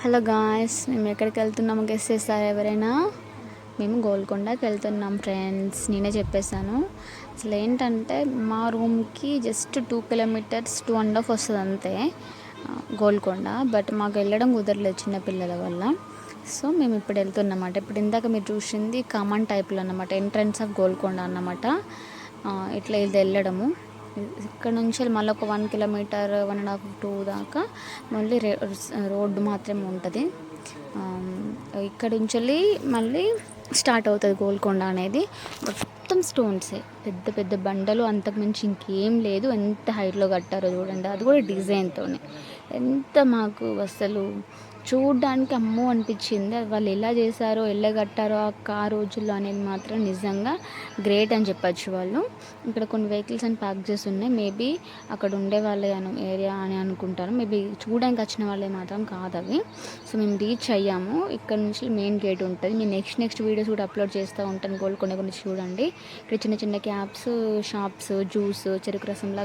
Hello guys, మేము ఎక్కడికి వెళ్తున్నామో guess చేస్తారా ఎవరైనా? మేము గోల్కొండకి వెళ్తున్నాం ఫ్రెండ్స్. నేనే చెప్పేశాను. అసలు ఏంటంటే మా రూమ్కి జస్ట్ 2 కిలోమీటర్స్ 2.5 వస్తుంది అంతే గోల్కొండ. బట్ మాకు వెళ్ళడం కుదరలేదు చిన్నపిల్లల వల్ల. సో మేము ఇప్పుడు వెళ్తున్నమాట. ఇప్పుడు ఇందాక మీరు చూసింది కామన్ టైప్లో అన్నమాట, ఎంట్రన్స్ ఆఫ్ గోల్కొండ అన్నమాట. ఇట్లా ఇది వెళ్ళడము ఇక్కడ నుంచి మళ్ళీ ఒక 1 కిలోమీటర్ 1.5 2 దాకా మళ్ళీ రోడ్డు మాత్రమే ఉంటుంది. ఇక్కడ నుంచి మళ్ళీ స్టార్ట్ అవుతుంది గోల్కొండ అనేది. మొత్తం స్టోన్సే, పెద్ద పెద్ద బండలు, అంతకుమించి ఇంకేం లేదు. ఎంత హైట్లో కట్టారో చూడండి, అది కూడా డిజైన్తో. ఎంత మాకు అసలు చూడడానికి అమ్మో అనిపించింది. వాళ్ళు ఎలా చేశారో ఎలా కట్టారో ఆ రోజుల్లో అనేది మాత్రం నిజంగా గ్రేట్ అని చెప్పచ్చు. వాళ్ళు ఇక్కడ కొన్ని వెహికల్స్ అని పార్క్ చేసి ఉన్నాయి. మేబీ అక్కడ ఉండే వాళ్ళే ఏరియా అని అనుకుంటాను. మేబీ చూడడానికి వచ్చిన వాళ్ళే మాత్రం కాదు అవి. సో మేము రీచ్ అయ్యాము. ఇక్కడ నుంచి మెయిన్ గేట్ ఉంటుంది. మేము నెక్స్ట్ వీడియోస్ కూడా అప్లోడ్ చేస్తూ ఉంటాను గోల్కొండ గురించి చూడండి. ఇక్కడ చిన్న చిన్న క్యాబ్స్, షాప్స్, జ్యూస్, చెరుకు రసంలా